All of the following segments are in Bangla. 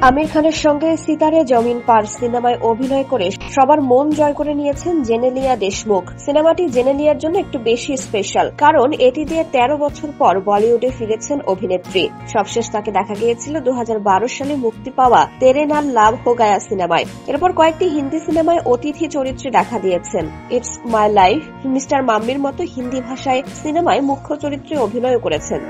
আমির খানের সঙ্গে সিতারে জমিন পার সিনেমায় অভিনয় করে সবার মন জয় করে নিয়েছেন জেনেলিয়া দেশমুখ। সিনেমাটি জেনেলিয়ার জন্য একটু বেশি স্পেশাল, কারণ এটি দিয়ে 13 বছর পর বলিউডে ফিরেছেন অভিনেত্রী। সবশেষ তাকে দেখা গিয়েছিল 2012 সালে মুক্তি পাওয়া তেরে নাল লাভ হো গায়া সিনেমায়। এরপর কয়েকটি হিন্দি সিনেমায় অতিথি চরিত্রে দেখা দিয়েছেন। ইটস মাই লাইফ, মিস্টার মাম্মির মতো হিন্দি ভাষায় সিনেমায় মুখ্য চরিত্রে অভিনয় করেছেন।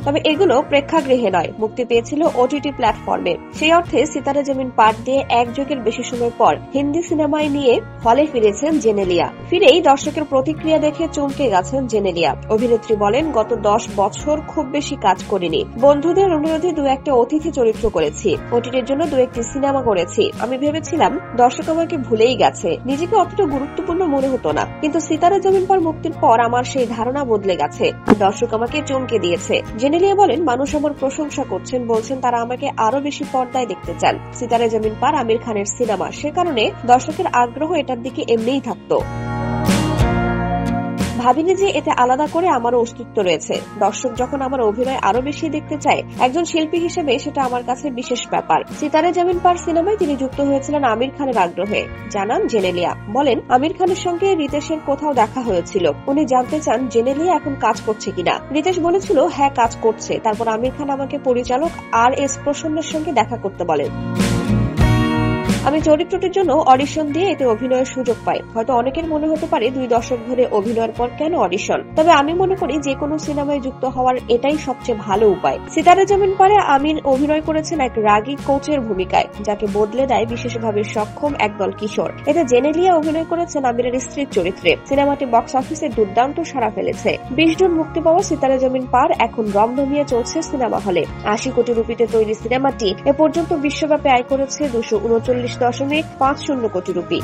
তবে এগুলো প্রেক্ষাগৃহে নয়, মুক্তি পেয়েছিল ওটিটি প্ল্যাটফর্মে। সেই অর্থে সিতারে জমিন পার দিয়ে এক যুগের বেশি সময় পর হিন্দি সিনেমায় নিয়ে হলে ফিরেছেন জেনেলিয়া। ফিরেই দর্শকের প্রতিক্রিয়া দেখে চমকে গেছেন জেনেলিয়া। অভিনেত্রী বলেন, গত 10 বছর খুব বেশি কাজ করিনি। বন্ধুদের অনুরোধে 2-1টা অতিথি চরিত্র করেছি, ওটিটির জন্য 2-1টি সিনেমা করেছি। আমি ভেবেছিলাম দর্শক আমাকে ভুলেই গেছে, নিজেকে অতটা গুরুত্বপূর্ণ মনে হতো না, কিন্তু সিতারে জমিন পার মুক্তির পর আমার সেই ধারণা বদলে গেছে। দর্শক আমাকে চমকে দিয়েছে। জেনেলিয়া বলেন, মানুষ আমার প্রশংসা করছেন, বলছেন তারা আমাকে আরো বেশি পর্দায় দেখতে চান। সিতারে জমিন পার আমির খানের সিনেমা, সে কারণে দর্শকের আগ্রহ এটার দিকে এমনিই থাকতো। ভাবিনি যে এতে আলাদা করে আমারও অস্তিত্ব রয়েছে। দর্শক যখন আমার অভিনয় আরো বেশি দেখতে চায়, একজন শিল্পী হিসেবে সেটা আমার কাছে বিশেষ ব্যাপার। সিতারে জমিন পার সিনেমায় তিনি যুক্ত হয়েছিলেন আমির খানের আগ্রহে, জানান জেনেলিয়া। বলেন, আমির খানের সঙ্গে রিতেশের কোথাও দেখা হয়েছিল। উনি জানতে চান জেনেলিয়া এখন কাজ করছে কিনা। রিতেশ বলেছিল হ্যাঁ কাজ করছে। তারপর আমির খান আমাকে পরিচালক আর.এস. প্রসন্নের সঙ্গে দেখা করতে বলেন। আমি চরিত্রটির জন্য অডিশন দিয়ে এতে অভিনয়ের সুযোগ পাই। হয়তো অনেকের মনে হতে পারে 2 দশক ধরে অভিনয়ের পর কেন অডিশন, তবে আমি মনে করি যে কোনো সিনেমায় যুক্ত হওয়ার এটাই সবচেয়ে ভালো উপায়। সিতারে জমিন পারে আমির অভিনয় করেছেন এক রাগী কোচের ভূমিকায়, যাকে বদলে দেয় বিশেষভাবে সক্ষম একদল কিশোর। এতে জেনেলিয়া অভিনয় করেছেন আমিরের স্ত্রীর চরিত্রে। সিনেমাটি বক্স অফিসে দুর্দান্ত সাড়া ফেলেছে। 20 জুন মুক্তি পাওয়া সিতারে জমিন পার এখন রমরমিয়ে চলছে সিনেমা হলে। 80 কোটি রুপিতে তৈরি সিনেমাটি এ পর্যন্ত বিশ্বব্যাপী আয় করেছে 239.50 কোটি রুপি।